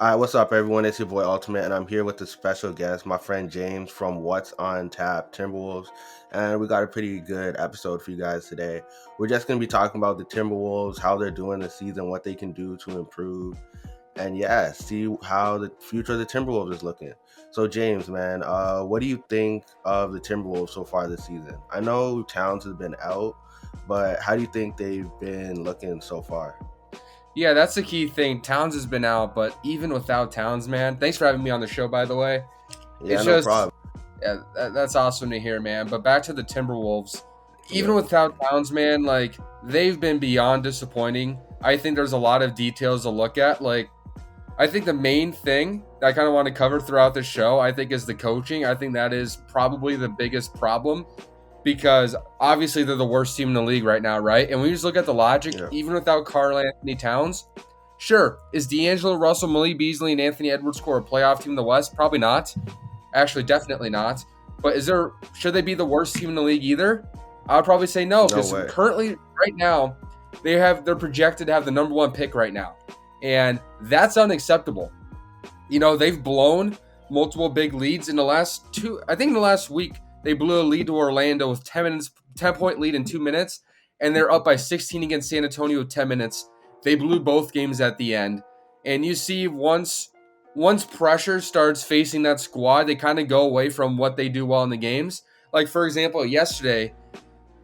All right, what's up, everyone? It's your boy Ultimate, and I'm here with a special guest, my friend James from What's on Tap Timberwolves, and we got a pretty good episode for you guys today. We're just going to be talking about the Timberwolves, how they're doing this season, what they can do to improve, and yeah, see how the future of the Timberwolves is looking. So, James, man, what do you think of the Timberwolves so far this season? I know Towns has been out, but how do you think they've been looking so far? Yeah, that's the key thing. Towns has been out, but even without Towns, man, thanks for having me on the show, by the way. Yeah, It's no just, problem. yeah, that's awesome to hear, man. But back to the Timberwolves. Even Yeah, without Towns, man, like, they've been beyond disappointing. I think there's a lot of details to look at. Like, I think the main thing that I kind of want to cover throughout the show, I think, is the coaching. I think that is probably the biggest problem because obviously they're the worst team in the league right now, right? And we just look at the logic, yeah. even without Karl Anthony Towns, sure, is D'Angelo Russell, Malik Beasley, and Anthony Edwards core a playoff team in the West? Probably not. Actually, definitely not. But should they be the worst team in the league either? I would probably say no, No because way. currently, right now, they're projected to have the number one pick right now. And that's unacceptable. They've blown multiple big leads in the last in the last week, they blew a lead to Orlando with 10-point lead in 2 minutes, and they're up by 16 against San Antonio with 10 minutes. They blew both games at the end. And you see once pressure starts facing that squad, they kind of go away from what they do well in the games. Like, for example, yesterday,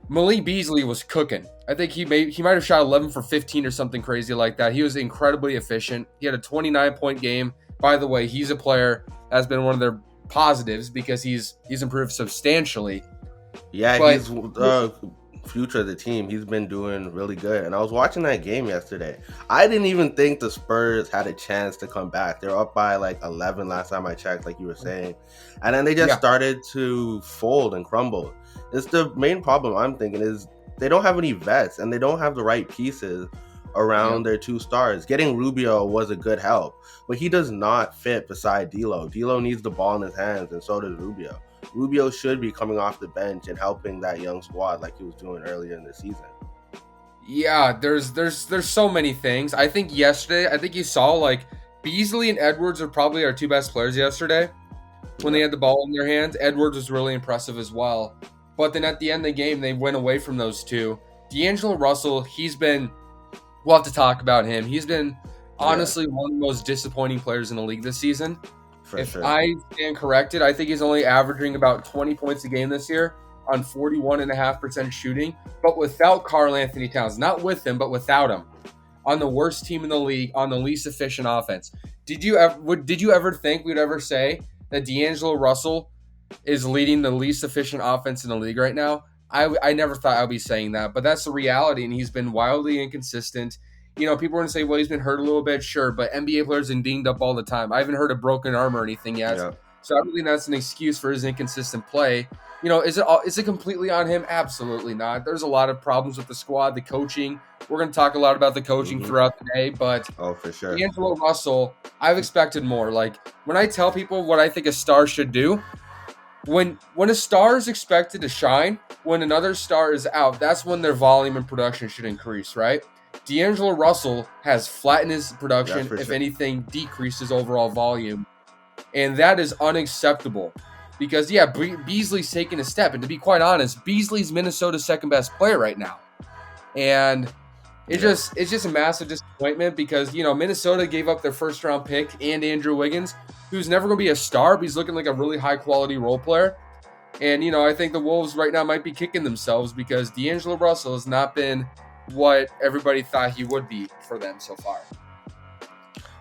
Malik Beasley was cooking. I think he might have shot 11 for 15 or something crazy like that. He was incredibly efficient. He had a 29-point game. By the way, he's a player that's been one of their positives because he's improved substantially. Yeah, But he's the future of the team. He's been doing really good. And I was watching that game yesterday. I didn't even think the Spurs had a chance to come back. They were up by like 11 last time I checked, like you were saying. And then they just yeah, started to fold and crumble. It's the main problem I'm thinking is they don't have any vets and they don't have the right pieces yeah. around their two stars. Getting Rubio was a good help, but he does not fit beside D'Lo. D'Lo needs the ball in his hands, and so does Rubio. Rubio should be coming off the bench and helping that young squad like he was doing earlier in the season. Yeah, there's so many things. I think yesterday, I think you saw like Beasley and Edwards are probably our two best players yesterday when they Yeah, had the ball in their hands. Edwards was really impressive as well. But then at the end of the game, they went away from those two. D'Angelo Russell, we'll have to talk about him. He's been yeah, honestly one of the most disappointing players in the league this season. for If sure. I stand corrected, I think he's only averaging about 20 points a game this year on 41.5% shooting, but without Karl Anthony Towns. Not with him, but without him. On the worst team in the league, on the least efficient offense. Did you ever think we'd ever say that D'Angelo Russell is leading the least efficient offense in the league right now? I never thought I'd be saying that, but that's the reality, and he's been wildly inconsistent. People are going to say, well, he's been hurt a little bit, sure, but NBA players are dinged up all the time. I haven't heard a broken arm or anything yet, Yeah. so I don't think that's an excuse for his inconsistent play. Is it completely on him? Absolutely not. There's a lot of problems with the squad, the coaching. We're going to talk a lot about the coaching hmm throughout the day, but Oh, for sure. D'Angelo Russell, I've expected more. Like, when I tell people what I think a star should do, when a star is expected to shine, when another star is out, that's when their volume and production should increase, right? D'Angelo Russell has flattened his That's production, for if sure. anything, decreased his overall volume. And that is unacceptable. Because, yeah, Beasley's taking a step. And to be quite honest, Beasley's Minnesota's second best player right now. And Yeah. it's just a massive disappointment because, Minnesota gave up their first round pick and Andrew Wiggins, who's never going to be a star, but he's looking like a really high quality role player. And, I think the Wolves right now might be kicking themselves because D'Angelo Russell has not been what everybody thought he would be for them so far.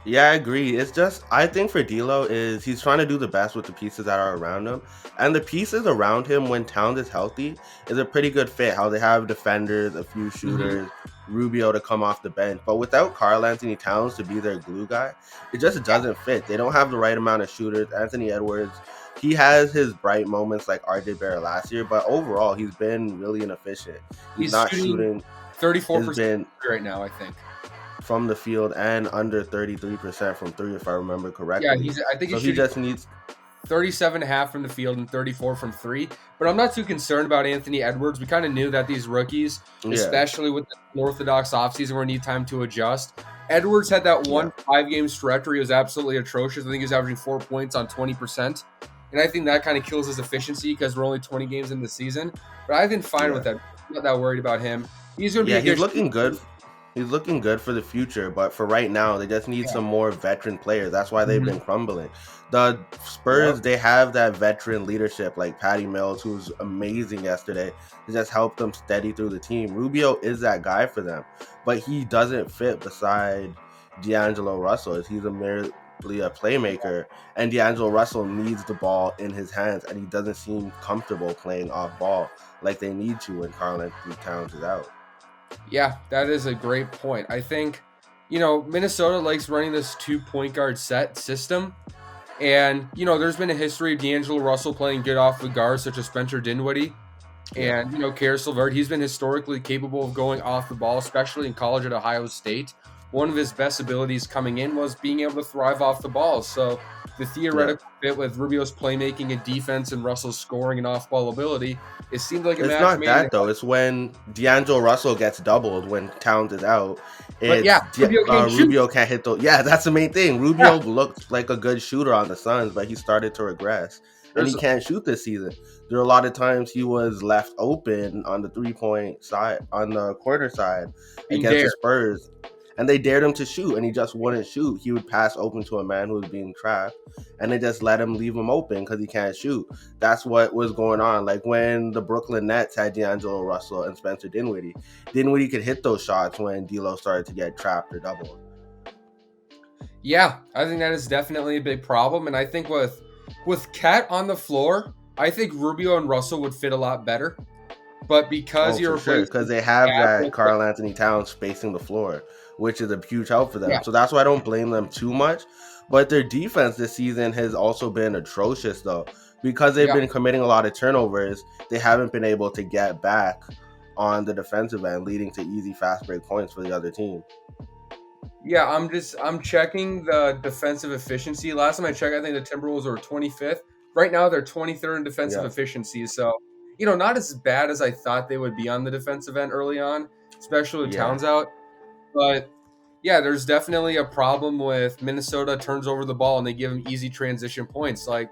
Yeah, I agree. It's just I think for D'Lo is he's trying to do the best with the pieces that are around him, and the pieces around him when Towns is healthy is a pretty good fit. How they have defenders, a few Mm-hmm. shooters, Rubio to come off the bench, but without Karl Anthony Towns to be their glue guy, it just doesn't fit. They don't have the right amount of shooters. Anthony Edwards, he has his bright moments like RJ Barrett last year, but overall he's been really inefficient. He's He's not shooting shooting. Has 34% been right now, I think. from the field and under 33% from three, if I remember Yeah, correctly. I think So he's he shooting just needs 37.5 from the field and 34 from three. But I'm not too concerned about Anthony Edwards. We kind of knew that these rookies, Yeah, especially with the Orthodox offseason, were going to need time to adjust. Edwards had that yeah. one 5-game stretch where he was absolutely atrocious. I think he was averaging 4 points on 20%. And I think that kind of kills his efficiency because we're only 20 games in the season. But I've been fine with Yeah. that. I'm not that worried about him. He's going to be Yeah, a he's good looking shooter. good. He's looking good for the future, but for right now, they just need Yeah. some more veteran players. That's why they've been Mhm. crumbling. The Yep. Spurs, they have that veteran leadership like Patty Mills, who was amazing yesterday. He just helped them steady through the team. Rubio is that guy for them, but he doesn't fit beside D'Angelo Russell. He's merely a playmaker, and D'Angelo Russell needs the ball in his hands, and he doesn't seem comfortable playing off ball like they need to when Karl Anthony Towns is out. Yeah, that is a great point. I think, Minnesota likes running this 2 point guard set system. And, there's been a history of D'Angelo Russell playing good off the guards, such as Spencer Dinwiddie. Yeah. And, Karis LeVert, he's been historically capable of going off the ball, especially in college at Ohio State. One of his best abilities coming in was being able to thrive off the ball. So the Yeah. theoretical fit with Rubio's playmaking and defense and Russell's scoring and off-ball ability, it seemed like a It's match not made in that though. It's when D'Angelo Russell gets doubled when Towns is out. But It's yeah, Rubio can't shoot. Rubio can't hit those. Yeah, that's the main thing. Yeah, Rubio looked like a good shooter on the Suns, but he started to regress, and he there's can't shoot this season. There are a lot of times he was left open on the 3-point side, on the corner side being against the there. Spurs, and they dared him to shoot, and he just wouldn't shoot. He would pass open to a man who was being trapped, and they just let him leave him open because he can't shoot. That's what was going on. Like when the Brooklyn Nets had D'Angelo Russell and Spencer Dinwiddie. Dinwiddie could hit those shots when D'Lo started to get trapped or doubled. Yeah, I think that is definitely a big problem. And I think with Cat on the floor, I think Rubio and Russell would fit a lot better. But because Oh, you're for sure, replacing because they have Cat that with Karl Anthony Towns spacing the floor, which is a huge help for them. yeah, So that's why I don't blame them too much. But their defense this season has also been atrocious, though, because they've yeah, been committing a lot of turnovers. They haven't been able to get back on the defensive end, leading to easy fast break points for the other team. yeah. I'm checking the defensive efficiency. Last time I checked, I think the Timberwolves were 25th. Right now they're 23rd in defensive Yeah, efficiency. So, not as bad as I thought they would be on the defensive end early on, especially with yeah. Towns out. But yeah, there's definitely a problem with Minnesota turns over the ball and they give them easy transition points. Like,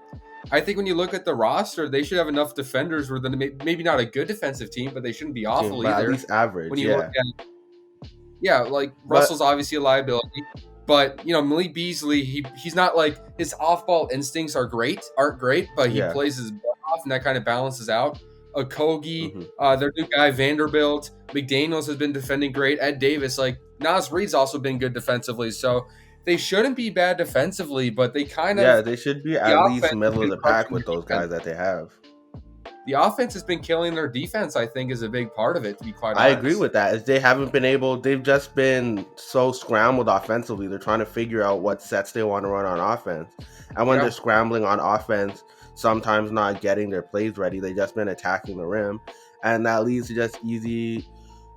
I think when you look at the roster, they should have enough defenders where then maybe not a good defensive team, but they shouldn't be Team, awful but at either. least When average. you look Yeah, at, yeah, like but Russell's obviously a liability, but Malik Beasley, he's not like his off-ball instincts aren't great, but he yeah. plays his butt off, and that kind of balances out. Okogie, Hmm. their new guy Vanderbilt, McDaniels has been defending great. Ed Davis, like Nas Reed's also been good defensively, so they shouldn't be bad defensively, but they kind Yeah, of they should be the at least offense has middle of been the pack crushing with their those defense. guys that they have. The offense has been killing their defense. I think is a big part of it, to be quite I agree honest. with that. Is they haven't been able. They've just been so scrambled offensively. They're trying to figure out what sets they want to run on offense, and when they're Yeah, scrambling on offense, sometimes not getting their plays ready. They've just been attacking the rim, and that leads to just easy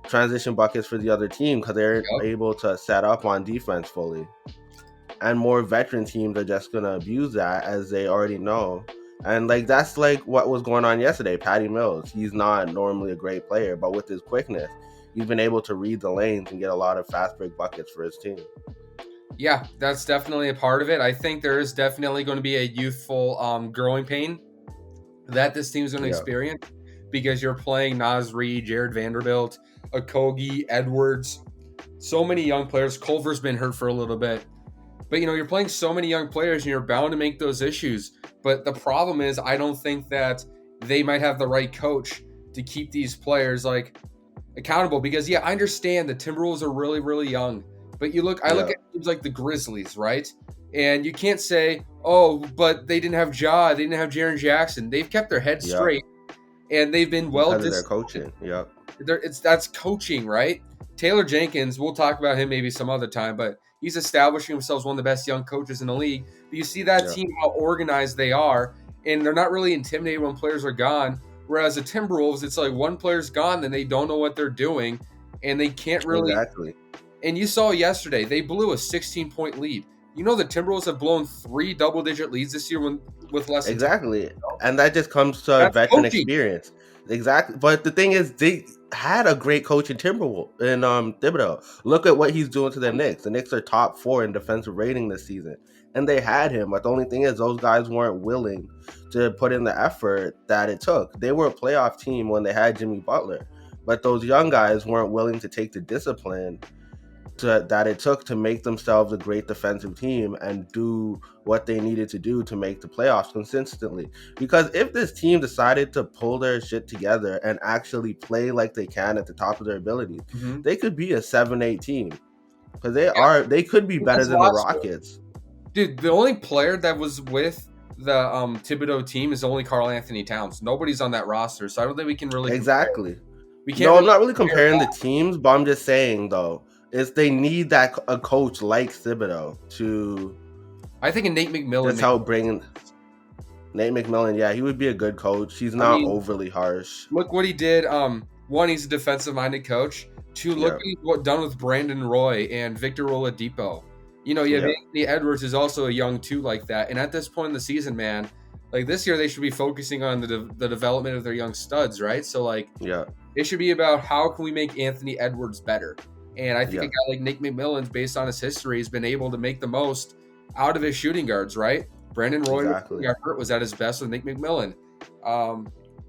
transition buckets for the other team because they're yep, able to set up on defense fully. And more veteran teams are just gonna abuse that as they already know. And like that's like what was going on yesterday. Patty Mills, he's not normally a great player, but with his quickness, he's been able to read the lanes and get a lot of fast break buckets for his team. yeah, that's definitely a part of it. I think there is definitely going to be a youthful growing pain that this team is going to Yeah, experience because you're playing Nas Reed, Jared Vanderbilt, Okogie, Edwards, so many young players. Culver's been hurt for a little bit. But you're playing so many young players and you're bound to make those issues. But the problem is I don't think that they might have the right coach to keep these players like accountable because I understand the Timberwolves are really, really young. But I look yeah, at teams like the Grizzlies, right? And you can't say, oh, but they didn't have Ja, they didn't have Jaren Jackson. They've kept their heads yep. straight and they've been well Because of their disciplined. coaching. Yep. That's coaching, right? Taylor Jenkins, we'll talk about him maybe some other time, but he's establishing himself as one of the best young coaches in the league. But you see that Yeah. team, how organized they are, and they're not really intimidated when players are gone. Whereas the Timberwolves, it's like one player's gone, then they don't know what they're doing, and they can't really. Exactly. And you saw yesterday, they blew a 16-point lead. You know the Timberwolves have blown 3 double-digit leads this year with less than 10. Exactly. And that just comes to That's veteran coaching. experience. Exactly. But the thing is, they had a great coach in Timberwolves in Thibodeau. Look at what he's doing to the Knicks. The Knicks are top 4 in defensive rating this season. And they had him. But the only thing is those guys weren't willing to put in the effort that it took. They were a playoff team when they had Jimmy Butler. But those young guys weren't willing to take the discipline that it took to make themselves a great defensive team and do what they needed to do to make the playoffs consistently. Because if this team decided to pull their shit together and actually play like they can at the top of their abilities, Mm-hmm. they could be a 7-8 team. Because they could be better That's than the last year. Rockets. Dude, the only player that was with the Thibodeau team is only Karl Anthony Towns. Nobody's on that roster, so I don't think we can really Exactly. We can't. No, Really I'm not really comparing the that. teams, but I'm just saying though, is they need a coach like Thibodeau to I think a Nate McMillan. just help bring Nate McMillan. Yeah, he would be a good coach. He's not overly harsh. Look what he did. One, he's a defensive-minded coach. Two, look at what done with Brandon Roy and Victor Oladipo. You know, Anthony Edwards is also a young two like that. And at this point in the season, man, like this year, they should be focusing on the development of their young studs, right? So like, it should be about how can we make Anthony Edwards better. And I think a guy like Nick McMillan, based on his history, has been able to make the most out of his shooting guards, right? Brandon Roy got hurt, was at his best with Nick McMillan.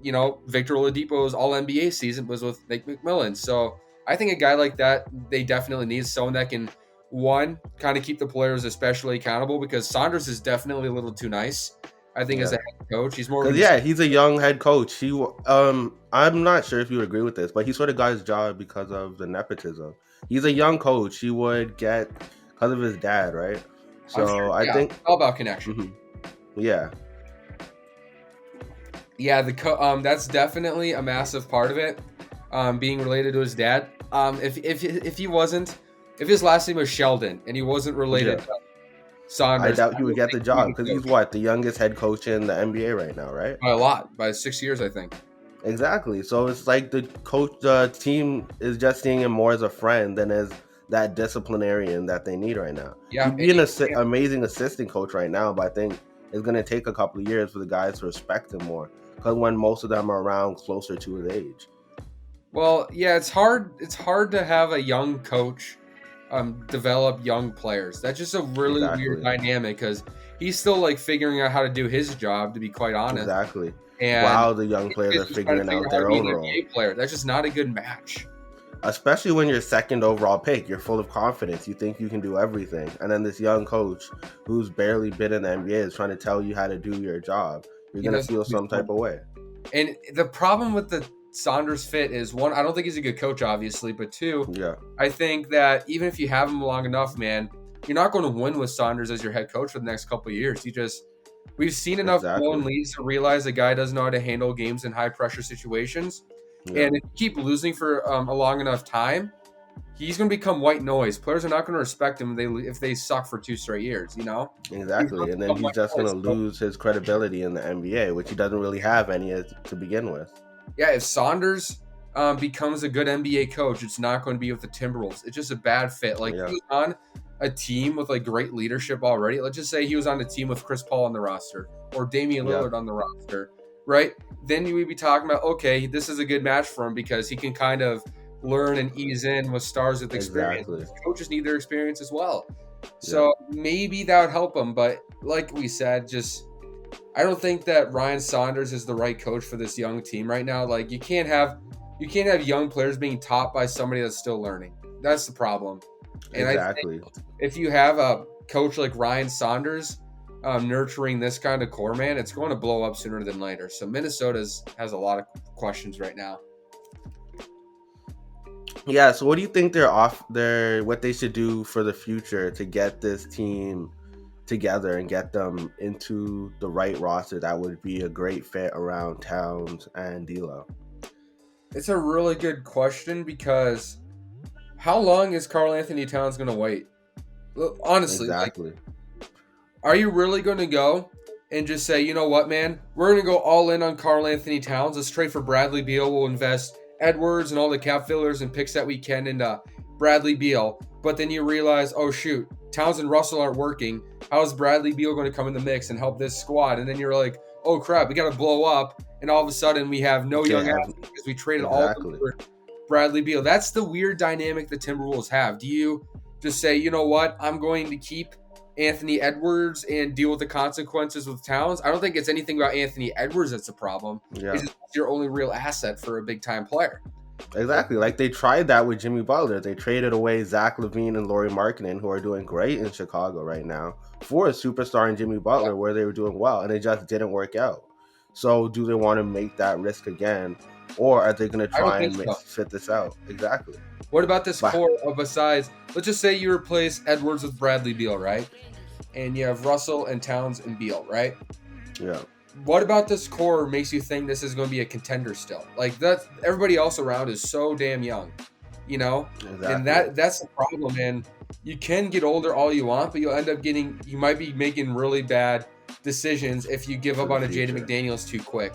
You know, Victor Oladipo's All-NBA season was with Nick McMillan. So I think a guy like that, they definitely need someone that can, one, kind of keep the players especially accountable, because Saunders is definitely a little too nice. I think as a head coach, he's more. He's a young head coach. I'm not sure if you would agree with this, but he sort of got his job because of the nepotism. He's a young coach. He would get because of his dad, right? So I think all about connection. Mm-hmm. Yeah. That's definitely a massive part of it. Being related to his dad. If he wasn't, if his last name was Sheldon and he wasn't related to Saunders, I doubt he would get the job because he's the youngest head coach in the NBA right now, right? By a lot, by 6 years, I think. Exactly. So it's like the team is just seeing him more as a friend than as that disciplinarian that they need right now. Yeah, he'd be an amazing assistant coach right now, but I think it's going to take a couple of years for the guys to respect him more, because when most of them are around closer to his age. Well, yeah, it's hard. It's hard to have a young coach develop young players. That's just a really weird dynamic, because he's still like figuring out how to do his job, to be quite honest. Exactly. And while the young players are figuring out their own role. Player. That's just not a good match. Especially when you're second overall pick, you're full of confidence. You think you can do everything. And then this young coach who's barely been in the NBA is trying to tell you how to do your job. You're going to feel some type of way. And the problem with the Saunders fit is, one, I don't think he's a good coach, obviously. But two, I think that even if you have him long enough, man, you're not going to win with Saunders as your head coach for the next couple of years. We've seen enough blown leads to realize the guy doesn't know how to handle games in high pressure situations. And if you keep losing for a long enough time, he's going to become white noise. Players are not going to respect him if they suck for 2 straight years, you know? Exactly. And then he's just going to lose his credibility in the NBA, which he doesn't really have any to begin with. Yeah, if Saunders becomes a good NBA coach, it's not going to be with the Timberwolves. It's just a bad fit. Like, he was on a team with like great leadership already. Let's just say he was on a team with Chris Paul on the roster or Damian Lillard on the roster, right? Then you would be talking about, okay, this is a good match for him because he can kind of learn and ease in with stars with experience. Exactly. Coaches need their experience as well. So maybe that would help him. But like we said, I don't think that Ryan Saunders is the right coach for this young team right now. Like, you can't have young players being taught by somebody that's still learning. That's the problem. And exactly. I think if you have a coach like Ryan Saunders nurturing this kind of core, man, it's going to blow up sooner than later. So Minnesota has a lot of questions right now. Yeah. So what do you think what they should do for the future to get this team together and get them into the right roster that would be a great fit around Towns and D'Lo? It's a really good question, because how long is Karl Anthony Towns going to wait? Honestly, exactly. Are you really going to go and just say, you know what, man, we're going to go all in on Karl Anthony Towns. Let's trade for Bradley Beal. We'll invest Edwards and all the cap fillers and picks that we can into Bradley Beal. But then you realize, oh shoot, Towns and Russell aren't working. How is Bradley Beal going to come in the mix and help this squad? And then you're like, oh crap, we got to blow up, and all of a sudden we have no They young have athletes because we traded all of them exactly. for Bradley Beal. That's the weird dynamic the Timberwolves have. Do you just say, you know what, I'm going to keep Anthony Edwards and deal with the consequences with Towns? I don't think it's anything about Anthony Edwards that's a problem. Yeah. It's just your only real asset for a big time player. Exactly. Like they tried that with Jimmy Butler. They traded away Zach LaVine and Lauri Markkinen, who are doing great in Chicago right now, for a superstar in Jimmy Butler, where they were doing well, and it just didn't work out. So, do they want to make that risk again, or are they going to I don't try think and so. fit this out? Exactly. What about this But core of besides, let's just say you replace Edwards with Bradley Beal, right? And you have Russell and Towns and Beal, right? yeah, What about this core makes you think this is going to be a contender still? Like that, everybody else around is so damn young, you know, and exactly. that's the problem. And you can get older all you want, but you'll end up you might be making really bad decisions if you give For up the on a Jaden future. McDaniels too quick,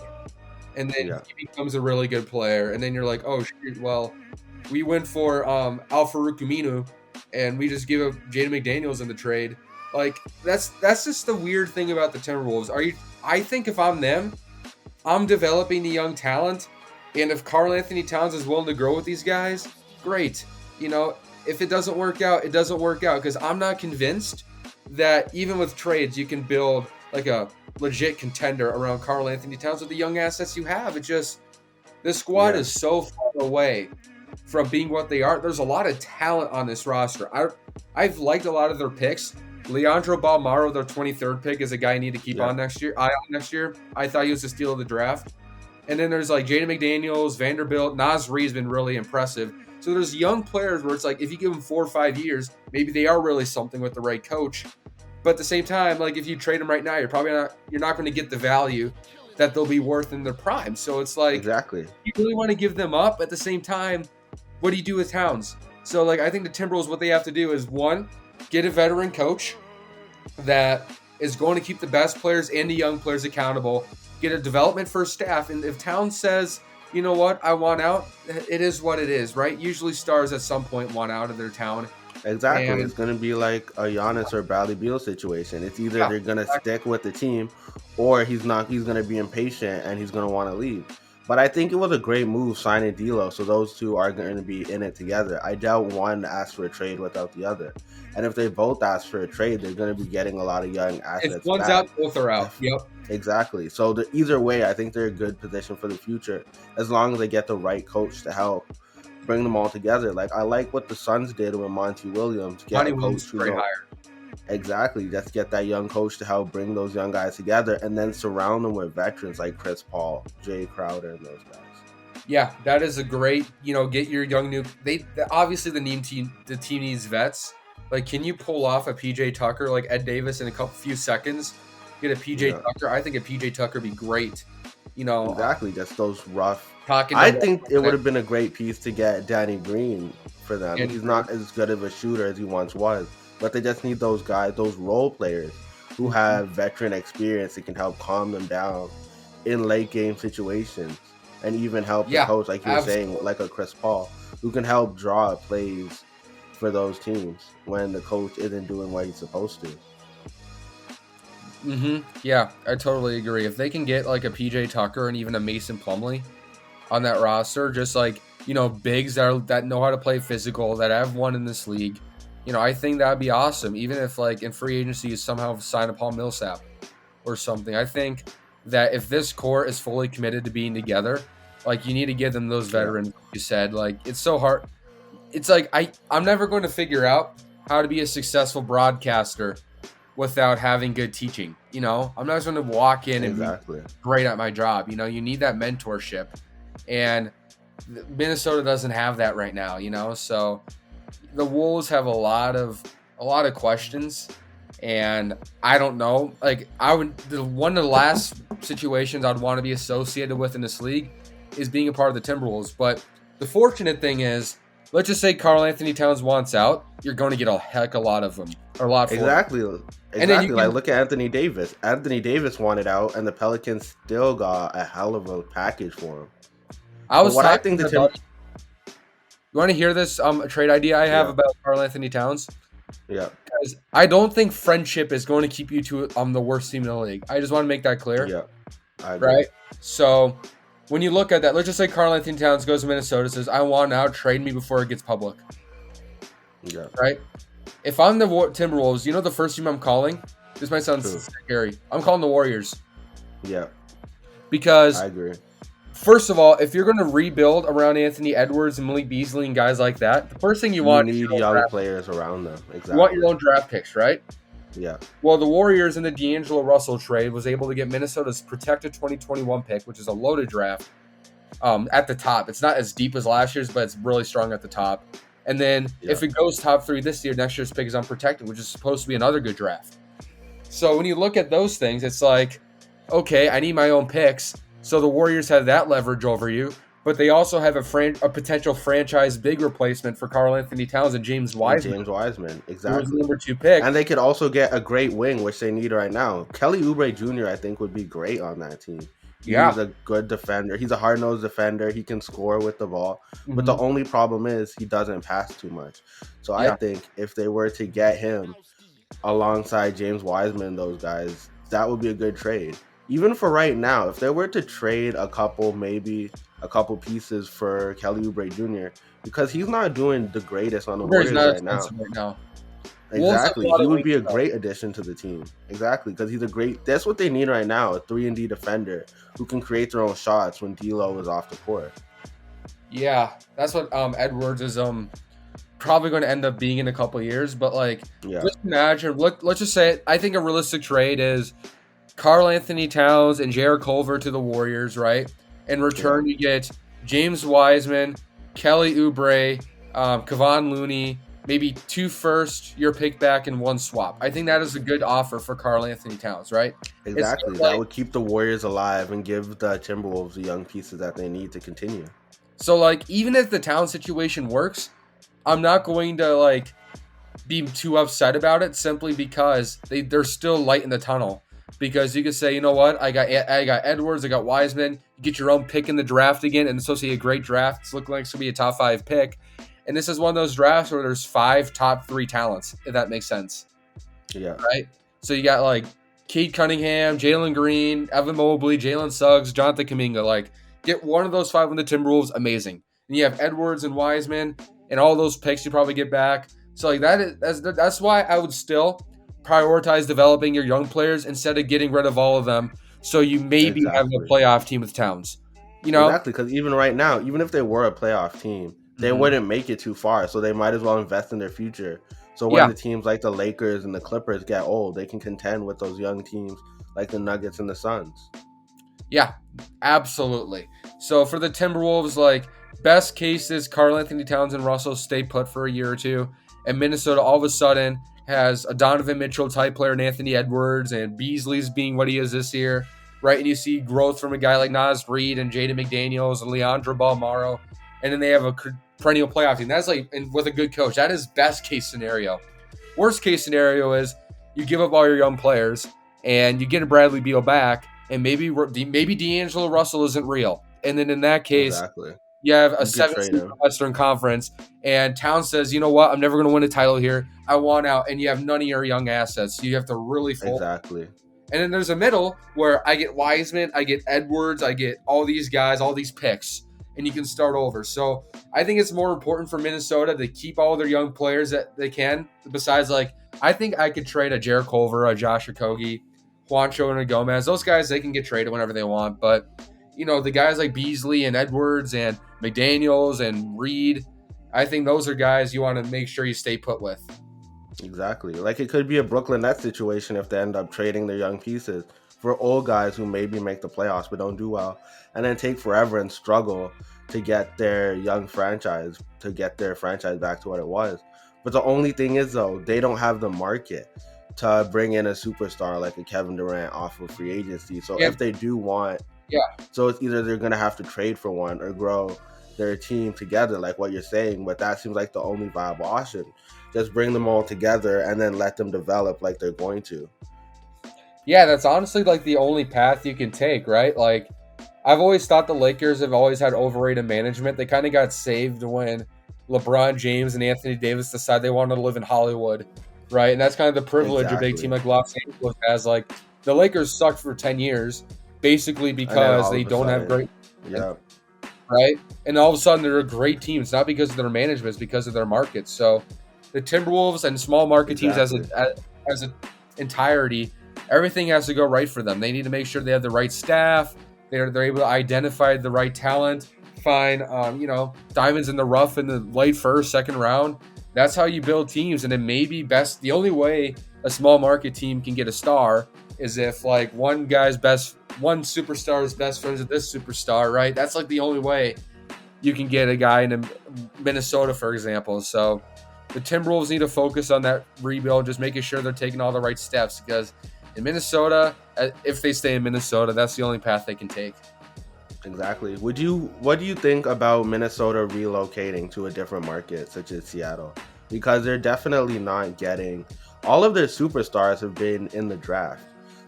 and then Yeah, he becomes a really good player, and then you're like, oh shoot, well, we went for Al-Farouq Aminu, and we just give up Jaden McDaniels in the trade. Like that's just the weird thing about the Timberwolves. I think if I'm them, I'm developing the young talent, and if Karl Anthony Towns is willing to grow with these guys, great. You know, if it doesn't work out, it doesn't work out, because I'm not convinced that even with trades you can build like a legit contender around Karl Anthony Towns with the young assets you have. It just, this squad yeah, is so far away from being what they are. There's a lot of talent on this roster. I've liked a lot of their picks. Leandro Balmaro, their 23rd pick, is a guy I need to keep yeah. on next year. I thought he was the steal of the draft. And then there's like Jaden McDaniels, Vanderbilt, Naz Reid's been really impressive. So there's young players where it's like if you give them 4 or 5 years, maybe they are really something with the right coach. But at the same time, like if you trade them right now, you're not going to get the value that they'll be worth in their prime. So it's like Exactly. you really want to give them up. At the same time, what do you do with Towns? So like I think the Timberwolves, what they have to do is, one, get a veteran coach that is going to keep the best players and the young players accountable. Get a development first staff, and if Towns says, you know what, I want out, it is what it is, right? Usually stars at some point want out of their town, Exactly. and It's going to be like a Giannis or Bradley Beal situation. It's either yeah, they're going to exactly. stick with the team, or he's not. He's going to be impatient and he's going to want to leave. But I think it was a great move signing D'Lo, so those two are going to be in it together. I doubt one asks for a trade without the other, and if they both ask for a trade, they're going to be getting a lot of young If assets one's back. out, both are out. If Yep. exactly, so either way, I think they're a good position for the future as long as they get the right coach to help bring them all together. Like I like what the Suns did with Monty Williams, get Monty a Williams coach is a who great know hire. exactly, just get that young coach to help bring those young guys together, and then surround them with veterans like Chris Paul, Jay Crowder, and those guys. Yeah, that is a great, get your young new. Obviously the team needs vets. Like, can you pull off a PJ Tucker like Ed Davis in a few seconds? Get a PJ Yeah, Tucker. I think a PJ Tucker would be great. You know, exactly. Just those rough. talking I to think it would have been a great piece to get Danny Green for them. Danny He's Green. not as good of a shooter as he once was, but they just need those guys, those role players who have veteran experience that can help calm them down in late game situations, and even help the Yeah, coach, like you were saying, absolutely. like a Chris Paul, who can help draw plays for those teams when the coach isn't doing what he's supposed to. Yeah, I totally agree. If they can get like a PJ Tucker and even a Mason Plumlee on that roster, just like bigs that know how to play physical, that have won in this league, I think that'd be awesome. Even if like in free agency you somehow sign a Paul Millsap or something, I think that if this core is fully committed to being together, like you need to give them those Yeah, veterans. Like you said, like it's so hard. It's like I'm never going to figure out how to be a successful broadcaster without having good teaching. I'm not just going to walk in and be exactly. great at my job. You need that mentorship, and Minnesota doesn't have that right now. So the Wolves have a lot of questions, and I don't know. Like one of the last situations I'd want to be associated with in this league is being a part of the Timberwolves. But the fortunate thing is, let's just say Karl Anthony Towns wants out, you're going to get a heck of a lot of them, or a lot for him. Exactly. And then you Exactly. Like can, look at Anthony Davis. Anthony Davis wanted out, and the Pelicans still got a hell of a package for him. I But was what I talking think the Tim, about, you want to hear this a trade idea I have yeah, about Karl Anthony Towns? yeah, Because I don't think friendship is going to keep you to the worst team in the league. I just want to make that clear, Yeah, I agree. right? So when you look at that, let's just say Karl Anthony Towns goes to Minnesota, says, "I want out, trade me before it gets public," Yeah, right? If I'm the Timberwolves, you know the first team I'm calling? This might sound true. scary. I'm calling the Warriors Yeah, because, I agree. first of all, if you're going to rebuild around Anthony Edwards and Malik Beasley and guys like that, the first thing you You want is need your own young draft. players around them. You want your Exactly. own draft picks, right? Yeah, Well, the Warriors in the D'Angelo Russell trade was able to get Minnesota's protected 2021 pick, which is a loaded draft, at the top. It's not as deep as last year's, but it's really strong at the top. And then yeah, if it goes top 3 this year, next year's pick is unprotected, which is supposed to be another good draft. So when you look at those things, it's like, okay, I need my own picks. So the Warriors have that leverage over you, but they also have a potential franchise big replacement for Karl Anthony Towns and James and Wiseman, James Wiseman, who was the exactly. number 2 pick. And they could also get a great wing, which they need right now. Kelly Oubre Jr., I think, would be great on that team. He's Yeah. a good defender. He's a hard-nosed defender. He can score with the ball. But the Mhm. only problem is he doesn't pass too much. So I Yeah. think if they were to get him alongside James Wiseman, those guys, that would be a good trade. Even for right now, if they were to trade maybe a couple pieces for Kelly Oubre Jr., because he's not doing the greatest on the Oubre is Warriors not right now. expensive right now. Wolves have a Exactly. lot He of would wings, be a though. great addition to the team. Exactly. Because he's a great, that's what they need right now, a 3-and-D defender who can create their own shots when D'Lo is off the court. Yeah, that's what Edwards is probably going to end up being in a couple of years. But like, Yeah. just imagine. Let's just say it. I think a realistic trade is Karl Anthony Towns and Jared Culver to the Warriors, right? In Yeah. return, you get James Wiseman, Kelly Oubre, Kevon Looney, maybe 2 first-year pick back and 1 swap. I think that is a good offer for Karl Anthony Towns, right? It's Exactly. That like, would keep the Warriors alive and give the Timberwolves the young pieces that they need to continue. so like, even if the Towns situation works, I'm not going to like be too upset about it simply because they're still light in the tunnel. Because you could say, you know what, I got Edwards, I got Wiseman. You get your own pick in the draft again, and it's supposed to be a great draft. It's looking like it's gonna be a top 5 pick, and this is one of those drafts where there's 5 top 3 talents, if that makes sense, Yeah. right? So you got like Cade Cunningham, Jalen Green, Evan Mobley, Jalen Suggs, Jonathan Kuminga. Like, get one of those 5 on the Timberwolves, amazing. And you have Edwards and Wiseman, and all those picks you probably get back. So like that's why I would still prioritize developing your young players instead of getting rid of all of them. So you maybe have a Exactly. playoff team with Towns. You know? Exactly. Because even right now, even if they were a playoff team, they Mhm. wouldn't make it too far. So they might as well invest in their future. So when Yeah, the teams like the Lakers and the Clippers get old, they can contend with those young teams like the Nuggets and the Suns. yeah, absolutely. So for the Timberwolves, like, best case is Karl Anthony Towns and Russell stay put for a year or two, and Minnesota all of a sudden has a Donovan Mitchell type player and Anthony Edwards, and Beasley's being what he is this year, right? And you see growth from a guy like Nas Reed and Jaden McDaniels and Leandro Balmaro, and then they have a perennial playoff team. That's like, and with a good coach, that is best case scenario. Worst case scenario is you give up all your young players and you get a Bradley Beal back, and maybe D'Angelo Russell isn't real, and then in that case Exactly. you have a You could 7 trade seed him. Western Conference, and Towns says, you know what, I'm never going to win a title here. I want out, and you have none of your young assets. So you have to really fold. Exactly. And then there's a middle where I get Wiseman, I get Edwards, I get all these guys, all these picks, and you can start over. So I think it's more important for Minnesota to keep all their young players that they can. Besides, like, I think I could trade a Jared Culver, a Josh Okogie, Juancho, and a Gomez. Those guys, they can get traded whenever they want. But, you know, the guys like Beasley and Edwards and McDaniels and Reed, I think those are guys you want to make sure you stay put with. Exactly. Like it could be a Brooklyn Nets situation if they end up trading their young pieces for old guys who maybe make the playoffs but don't do well, and then take forever and struggle to get their franchise back to what it was. But the only thing is though, they don't have the market to bring in a superstar like a Kevin Durant off of free agency. So Yeah, if they do want, yeah, so it's either they're gonna have to trade for one or grow their team together, like what you're saying. But that seems like the only viable option. Just bring them all together and then let them develop like they're going to. yeah. That's honestly like the only path you can take, right? Like, I've always thought the Lakers have always had overrated management. They kind of got saved when LeBron James and Anthony Davis decided they wanted to live in Hollywood right? And that's kind of the privilege a big team Exactly. like Los Angeles has. Like the Lakers sucked for 10 years, basically And then because all they of a don't have sudden, great yeah, management, right? And all of a sudden they're a great team. It's not because of their management, it's because of their market. So the Timberwolves and small market teams exactly. as an entirety, everything has to go right for them. They need to make sure they have the right staff. They're able to identify the right talent, find diamonds in the rough in the late first, second round. That's how you build teams, and it may be best. The only way a small market team can get a star is if like one superstar is best friends with this superstar, right? That's like the only way you can get a guy in Minnesota, for example. So the Timberwolves need to focus on that rebuild, just making sure they're taking all the right steps because in Minnesota, if they stay in Minnesota, that's the only path they can take. Exactly. What do you think about Minnesota relocating to a different market such as Seattle? Because they're definitely not getting all of their superstars have been in the draft.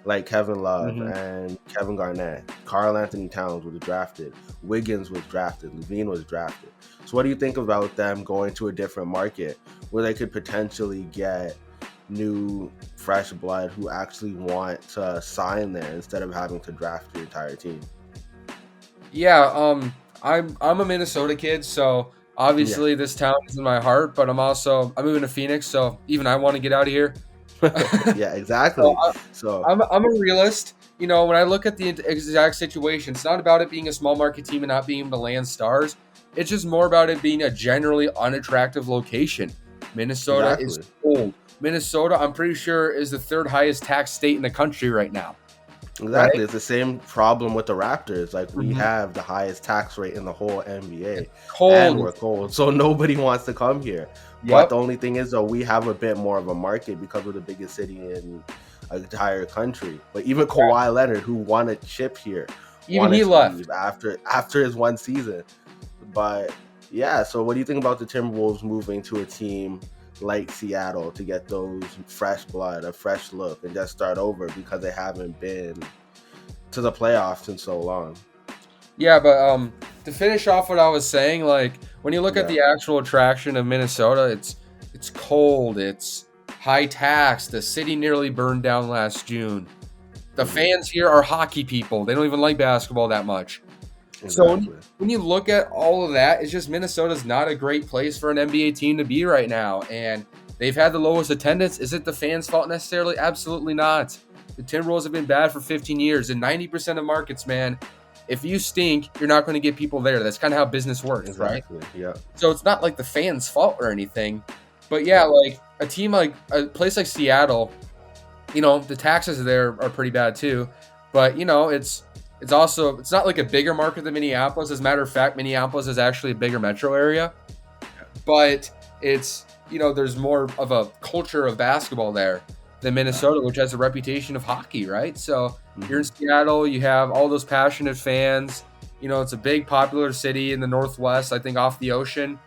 Like Kevin Love Mm-hmm. and Kevin Garnett, Karl Anthony Towns was drafted, Wiggins was drafted, Levine was drafted. So what do you think about them going to a different market where they could potentially get new fresh blood who actually want to sign there instead of having to draft your entire team? Yeah, I'm a Minnesota kid, so Yeah. obviously this town is in my heart. But I'm moving to Phoenix, so even I want to get out of here. Yeah, So exactly. So, I'm a realist. You know, when I look at the exact situation, it's not about it being a small market team and not being able to land stars. It's just more about it being a generally unattractive location. Minnesota is exactly. cold. Minnesota, I'm pretty sure, is the third highest tax state in the country right now. Exactly. Right? It's the same problem with the Raptors. Like, we Mhm. have the highest tax rate in the whole NBA, It's and cold. we're cold. So, nobody wants to come here. But Yep. the only thing is, though, we have a bit more of a market because we're the biggest city in an entire country. But even Kawhi Leonard, who won a chip here, Even wanted he to leave left. after his one season. But yeah, so what do you think about the Timberwolves moving to a team like Seattle to get those fresh blood, a fresh look, and just start over because they haven't been to the playoffs in so long? Yeah, but to finish off what I was saying, like when you look at Yeah. the actual attraction of Minnesota, it's cold, it's high tax. The city nearly burned down last June. The Hmm. fans here are hockey people. They don't even like basketball that much. So Exactly. when you look at all of that, it's just Minnesota's not a great place for an NBA team to be right now. And they've had the lowest attendance. Is it the fans' fault necessarily? Absolutely not. The Timberwolves have been bad for 15 years. In 90% of markets, man, if you stink, you're not going to get people there. That's kind of how business works, right? Exactly. Yeah. So it's not like the fans' fault or anything. But yeah, Yeah. like a place like Seattle, the taxes there are pretty bad too. But it's not like a bigger market than Minneapolis. As a matter of fact, Minneapolis is actually a bigger metro area, but it's there's more of a culture of basketball there than Minnesota, which has a reputation of hockey, right? So you're in Hmm. Seattle, you have all those passionate fans. It's a big popular city in the Northwest, I think off the ocean.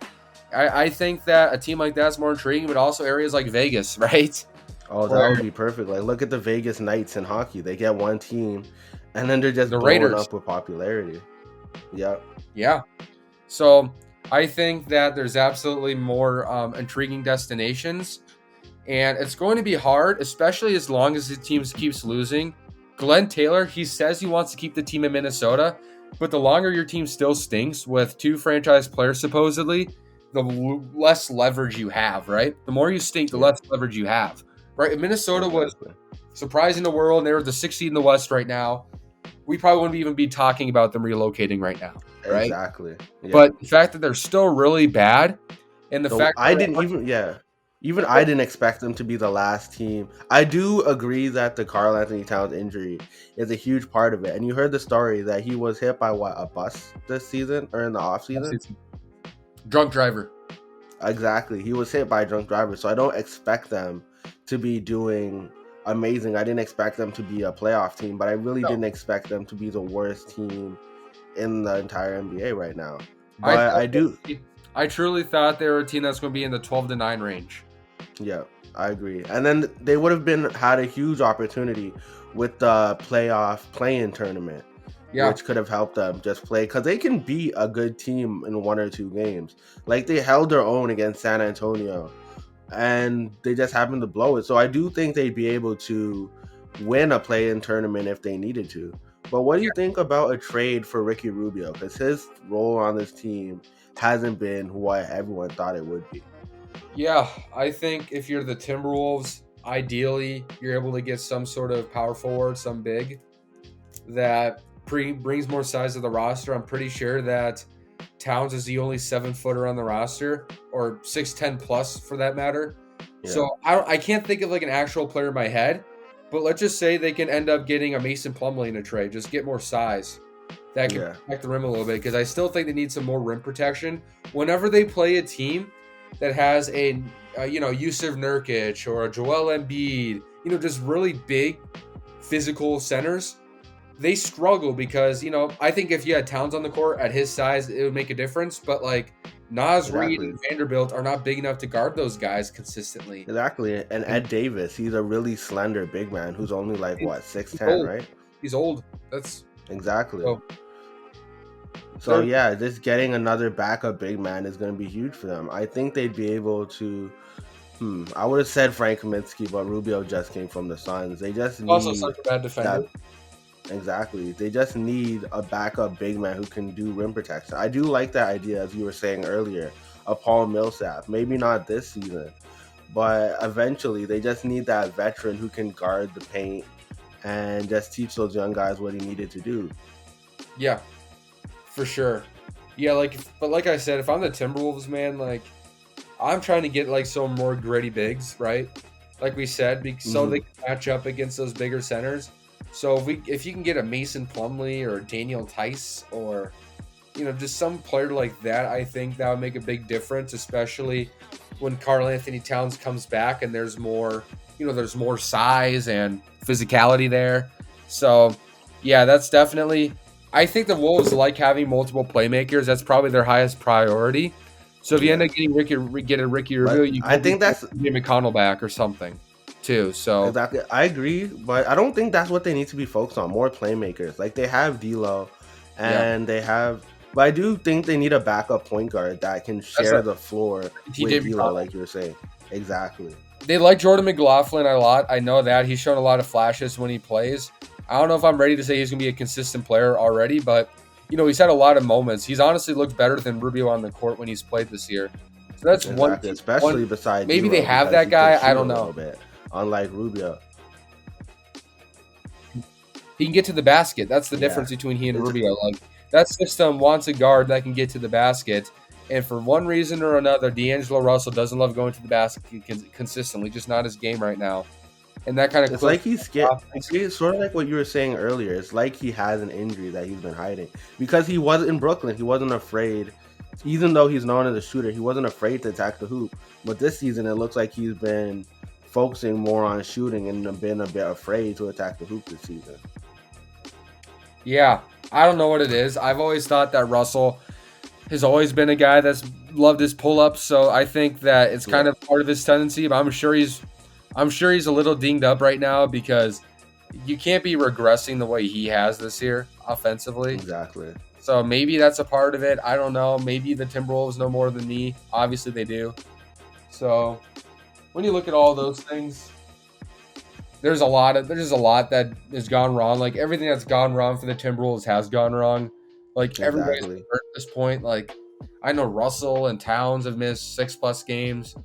I think that a team like that's more intriguing, but also areas like Vegas, right? Oh, that Where would be perfect. Like, look at the Vegas Knights in hockey. They get one team, and then they're just the blowing Raiders. up with popularity. Yep. Yeah. So I think that there's absolutely more intriguing destinations, and it's going to be hard, especially as long as the team keeps losing. Glenn Taylor, he says he wants to keep the team in Minnesota, but the longer your team still stinks with two franchise players supposedly, the less leverage you have, right? The more you stink, the Yeah. less leverage you have, right? If Minnesota was Exactly. surprising the world, and they were the 6th seed in the West right now, we probably wouldn't even be talking about them relocating right now, right? Exactly. Yeah. But the fact that they're still really bad, and the So fact I that didn't even, yeah, even I didn't expect them to be the last team. I do agree that the Karl Anthony Towns injury is a huge part of it. And you heard the story that he was hit by what, a bus this season or in the off season? drunk driver. Exactly. He was hit by a drunk driver. So I don't expect them to be doing amazing. I didn't expect them to be a playoff team, but I really No, didn't expect them to be the worst team in the entire NBA right now. I But thought I do, I truly thought they were a team that's going to be in the 12-9 range. yeah, I agree. And then they would have been had a huge opportunity with the playoff play-in tournament, Yeah, which could have helped them just play because they can beat a good team in one or two games. Like they held their own against San Antonio and they just happened to blow it. So I do think they'd be able to win a play-in tournament if they needed to. But what do you think about a trade for Ricky Rubio? Because his role on this team hasn't been what everyone thought it would be. Yeah, I think if you're the Timberwolves, ideally you're able to get some sort of power forward, some big that brings more size to the roster. I'm pretty sure that Towns is the only 7-footer on the roster, or 6'10" plus for that matter. Yeah. So I can't think of like an actual player in my head, but let's just say they can end up getting a Mason Plumlee in a trade, just get more size that can protect the rim a little bit, because I still think they need some more rim protection. Whenever they play a team that has a Yusuf Nurkic or a Joel Embiid, just really big physical centers, they struggle because, I think if you had Towns on the court at his size, it would make a difference. But like Naz Reid and Vanderbilt are not big enough to guard those guys consistently. Exactly. And Ed Davis, he's a really slender big man who's only like, 6'10", right? He's old. That's exactly. So yeah, just getting another backup big man is going to be huge for them. I think they'd be able to. I would have said Frank Kaminsky, but Rubio just came from the Suns. They just need also such a bad defender. Exactly. They just need a backup big man who can do rim protection. I do like that idea, as you were saying earlier, of Paul Millsap. Maybe not this season, but eventually they just need that veteran who can guard the paint and just teach those young guys what he needed to do. Yeah, for sure. Yeah, but like I said, if I'm the Timberwolves, man, like I'm trying to get like some more gritty bigs, right? Like we said, so they can match up against those bigger centers. So if you can get a Mason Plumlee or Daniel Tice or just some player like that, I think that would make a big difference, especially when Karl Anthony Towns comes back and there's more size and physicality there. So yeah, that's definitely. I think the Wolves like having multiple playmakers. That's probably their highest priority. So if you end up getting Ricky Rubio, I think that's McConnell back or something too. So exactly, I agree, but I don't think that's what they need to be focused on. More playmakers, like they have D'Lo, and they have. But I do think they need a backup point guard that can share the floor with D'Lo, like you were saying. Exactly. They like Jordan McLaughlin a lot. I know that he's shown a lot of flashes when he plays. I don't know if I'm ready to say he's going to be a consistent player already, but he's had a lot of moments. He's honestly looked better than Rubio on the court when he's played this year. So that's especially besides maybe D'Lo, they have that guy. I don't know. Unlike Rubio, he can get to the basket. That's the difference between he and Rubio. Like that system wants a guard that can get to the basket, and for one reason or another, D'Angelo Russell doesn't love going to the basket consistently. Just not his game right now. And that kind of it's like he's scared. It's sort of like what you were saying earlier. It's like he has an injury that he's been hiding because he was in Brooklyn. He wasn't afraid, even though he's known as a shooter. He wasn't afraid to attack the hoop. But this season, it looks like he's been focusing more on shooting and been a bit afraid to attack the hoop this season. Yeah, I don't know what it is. I've always thought that Russell has always been a guy that's loved his pull-ups. So I think that it's kind of part of his tendency. But I'm sure he's a little dinged up right now because you can't be regressing the way he has this year offensively. Exactly. So maybe that's a part of it. I don't know. Maybe the Timberwolves know more than me. Obviously they do. So when you look at all those things, there's just a lot that has gone wrong. Like everything that's gone wrong for the Timberwolves has gone wrong. Like everybody's hurt at this point. Like I know Russell and Towns have missed 6+ games.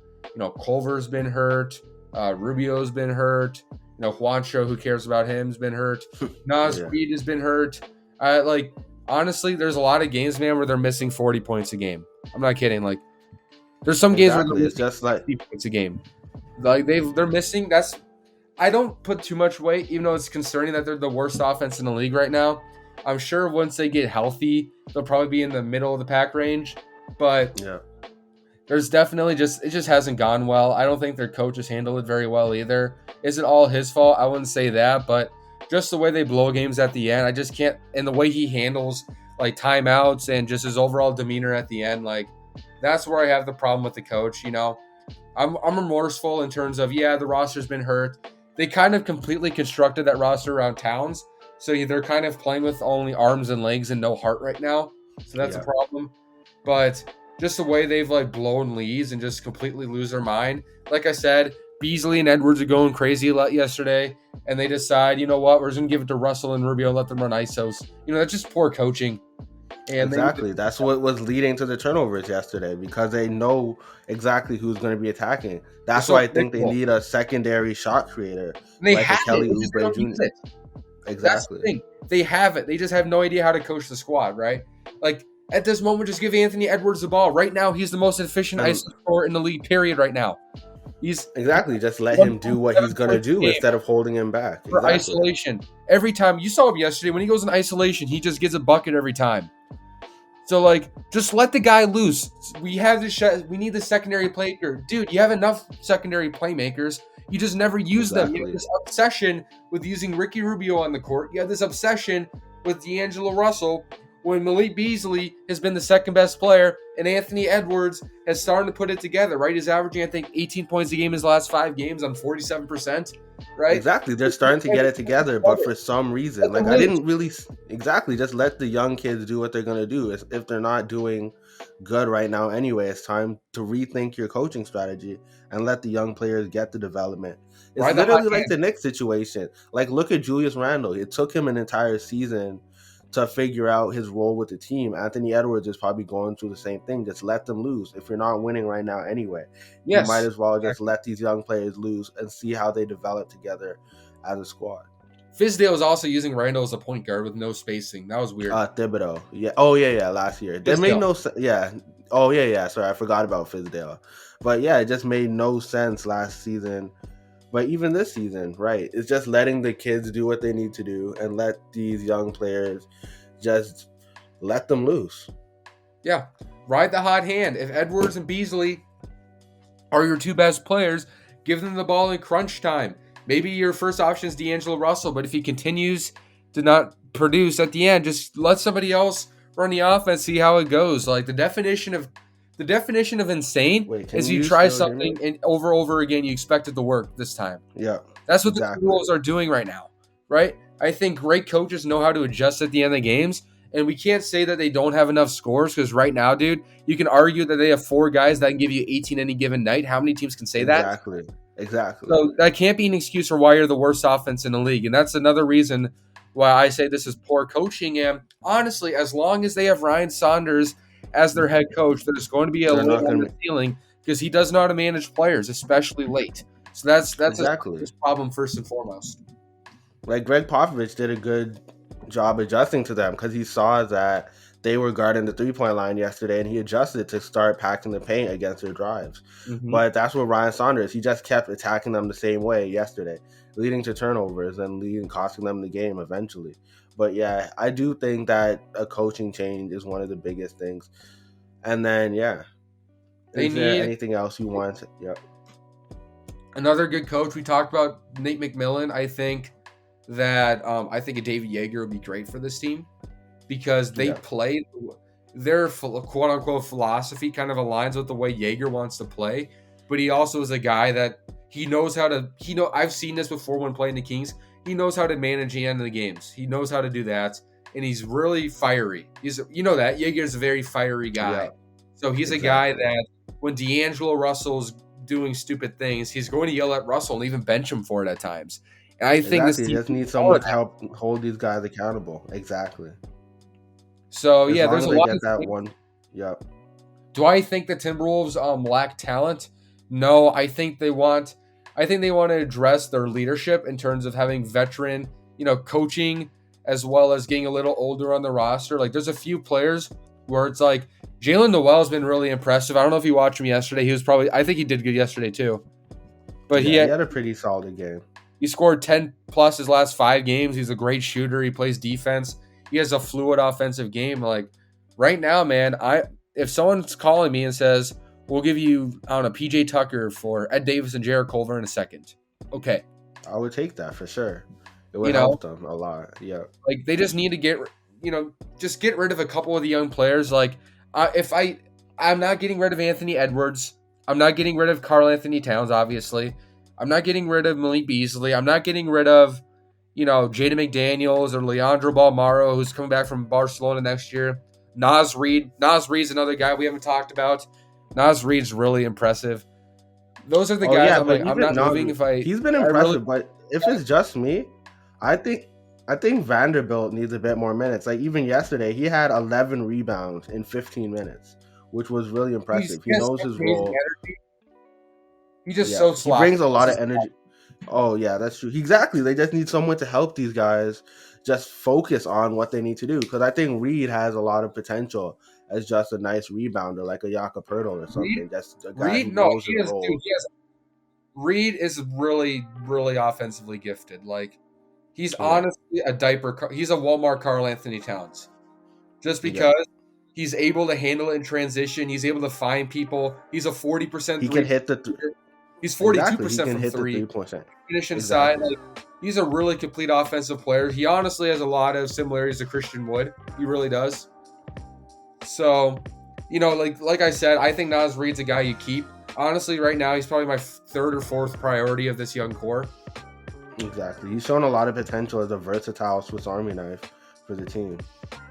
Culver's been hurt. Rubio's been hurt. Juancho, who cares about him, has been hurt. Naz Reid has been hurt. Honestly, there's a lot of games, man, where they're missing 40 points a game. I'm not kidding. Like, there's some games where they're missing just like 50 points a game. Like they're missing. I don't put too much weight, even though it's concerning that they're the worst offense in the league right now. I'm sure once they get healthy, they'll probably be in the middle of the pack range. But there's definitely it just hasn't gone well. I don't think their coaches handle it very well either. Is it all his fault? I wouldn't say that, but just the way they blow games at the end, I just can't. And the way he handles like timeouts and just his overall demeanor at the end, like that's where I have the problem with the coach. I'm remorseful in terms of the roster's been hurt. They kind of completely constructed that roster around Towns, so they're kind of playing with only arms and legs and no heart right now. So that's a problem. But just the way they've like blown leads and just completely lose their mind. Like I said, Beasley and Edwards are going crazy yesterday, and they decide, you know what, we're just gonna give it to Russell and Rubio and let them run ISOs. That's just poor coaching. And they need to, Exactly. That's what was leading to the turnovers yesterday because they know exactly who's going to be attacking. they're That's so why I think they predictable. need a secondary shot creator And they like a have it. Kelly They just Oubre don't use Jr. it. That's the Exactly. thing. They have it. They just have no idea how to coach the squad, right? Like at this moment, just give Anthony Edwards the ball. Right now, he's the most efficient And ISO scorer in the league. Period. Right now, he's exactly. Just let him do what 1.7 he's going to points a do game instead of holding him back. for Exactly. isolation. Every time you saw him yesterday, when he goes in isolation, he just gets a bucket every time. So like, just let the guy loose. We have this. We need the secondary playmaker, dude. You have enough secondary playmakers. You just never use them. You have Exactly. this obsession with using Ricky Rubio on the court. You have this obsession with D'Angelo Russell when Malik Beasley has been the second best player and Anthony Edwards has started to put it together, right? He's averaging, I think, 18 points a game in his last 5 games on 47%, right? Exactly. They're starting to get it together, but for some reason, Let like them I lose. didn't really exactly just let the young kids do what they're going to do. If they're not doing good right now anyway, it's time to rethink your coaching strategy and let the young players get the development. It's Ride the hot literally like hand. the Knicks situation. Like look at Julius Randle. It took him an entire season to figure out his role with the team. Anthony Edwards is probably going through the same thing. Just let them lose. If you're not winning right now anyway, you might Yes. as well just let these young players lose and see how they develop together as a squad. Fizdale is also using Randall as a point guard with no spacing. That was weird. Thibodeau. Yeah. Oh yeah. Last year. That made Fizdale. no sense. Yeah. Oh yeah. Sorry, I forgot about Fizdale. But yeah, it just made no sense last season. But even this season, right? It's just letting the kids do what they need to do and let these young players just let them loose. Yeah. Ride the hot hand. If Edwards and Beasley are your two best players, give them the ball in crunch time. Maybe your first option is D'Angelo Russell, but if he continues to not produce at the end, just let somebody else run the offense, see how it goes. Like the definition of insane Wait, can is you you try still hear me? something and over again you expect it to work this time. Yeah. That's what the Exactly. Timberwolves are doing right now, right? I think great coaches know how to adjust at the end of the games, and we can't say that they don't have enough scores because right now, dude, you can argue that they have 4 guys that can give you 18 any given night. How many teams can say that? Exactly. So that can't be an excuse for why you're the worst offense in the league, and that's another reason why I say this is poor coaching. And honestly, as long as they have Ryan Saunders as their head coach, there's going to be a They're lid not on gonna the ceiling because he does know how to manage players, especially late. So that's exactly. his problem first and foremost. Like Greg Popovich did a good job adjusting to them because he saw that they were guarding the 3-point line yesterday and he adjusted to start packing the paint against their drives. Mm-hmm. But that's what Ryan Saunders, he just kept attacking them the same way yesterday, leading to turnovers and costing them the game eventually. But yeah, I do think that a coaching change is one of the biggest things. And then, yeah. They Is there need anything else you want to, yeah. another good coach. We talked about Nate McMillan. I think that I think a David Yeager would be great for this team because they play their quote unquote philosophy kind of aligns with the way Yeager wants to play. But he also is a guy that he knows how to. I've seen this before when playing the Kings. He knows how to manage the end of the games. He knows how to do that, and he's really fiery. That Yeager's a very fiery guy. Yeah, so he's a guy that when D'Angelo Russell's doing stupid things, he's going to yell at Russell and even bench him for it at times. And I think this team just needs someone to help hold these guys accountable. Exactly. So as yeah, there's a lot of that one. Yep. Do I think the Timberwolves lack talent? No, I think they want to address their leadership in terms of having veteran, coaching as well as getting a little older on the roster. Like there's a few players where it's like Jalen Noel's been really impressive. I don't know if you watched him yesterday. I think he did good yesterday too. But he had a pretty solid game. He scored 10 plus his last 5 games. He's a great shooter. He plays defense. He has a fluid offensive game. Like right now, man, if someone's calling me and says, we'll give you, I don't know, PJ Tucker for Ed Davis and Jarrett Culver in a second. Okay. I would take that for sure. It would help them a lot. Yeah. Like they just need to get rid of a couple of the young players. Like I'm not getting rid of Anthony Edwards. I'm not getting rid of Karl Anthony Towns, obviously. I'm not getting rid of Malik Beasley. I'm not getting rid of, Jaden McDaniels or Leandro Balmaro, who's coming back from Barcelona next year. Nas Reed. Nas Reed's another guy we haven't talked about. Nas Reed's really impressive. Those are the Oh guys yeah, I'm but like, I'm even not Nas, moving if he's been I really. impressive. But if it's just me, I think I think Vanderbilt needs a bit more minutes. Like even yesterday, he had 11 rebounds in 15 minutes, which was really He's impressive. He he has knows such his amazing role. energy. He's just Yeah, so he brings sloppy. a lot of energy. Oh yeah, that's true. Exactly. They just need someone to help these guys just focus on what they need to do. Because I think Reed has a lot of potential as just a nice rebounder, like a Yaka Pirtle or Reed, something. Just a guy who Reed, no, knows he his is, dude. role. Reed is really, really offensively gifted. Like, he's Yeah, honestly a diaper. He's a Walmart Carl Anthony Towns. Just yeah. because he's able to handle it in transition, he's able to find people. He's a 40% He can three. hit He's forty two exactly. He percent can from hit the three. 3 point. Finish inside. Exactly. Like, he's a really complete offensive player. He honestly has a lot of similarities to Christian Wood. He really does. So, like I said, I think Nas Reed's a guy you keep. Honestly, right now he's probably my third or fourth priority of this young core. Exactly. He's shown a lot of potential as a versatile Swiss Army knife for the team.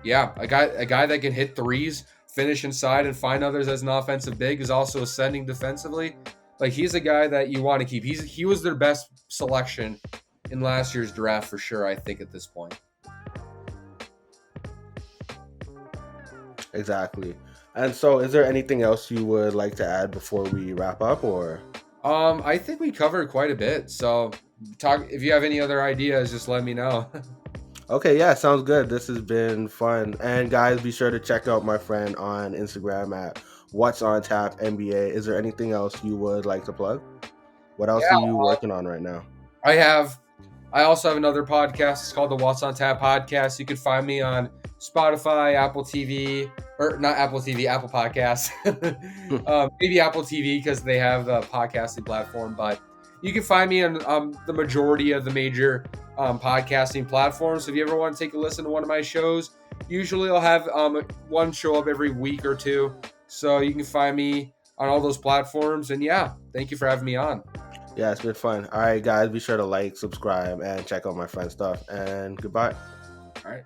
Yeah, a guy that can hit threes, finish inside, and find others as an offensive big is also ascending defensively. Like, he's a guy that you want to keep. He was their best selection in last year's draft for sure. I think at this point. Exactly. And so, is there anything else you would like to add before we wrap up, or? I think we covered quite a bit. So, talk if you have any other ideas, just let me know. Okay, yeah, sounds good. This has been fun. And guys, be sure to check out my friend on Instagram at What's on Tap NBA. Is there anything else you would like to plug? What else are Yeah, you working on right now? I have. I also have another podcast. It's called the What's on Tap podcast. You can find me on Spotify, Apple TV, or not Apple TV, Apple Podcasts. Maybe Apple TV because they have the podcasting platform. But you can find me on the majority of the major podcasting platforms. So if you ever want to take a listen to one of my shows, usually I'll have one show up every week or two. So you can find me on all those platforms. And yeah, thank you for having me on. Yeah, it's been fun. All right, guys, be sure to like, subscribe, and check out my friend's stuff. And goodbye. All right.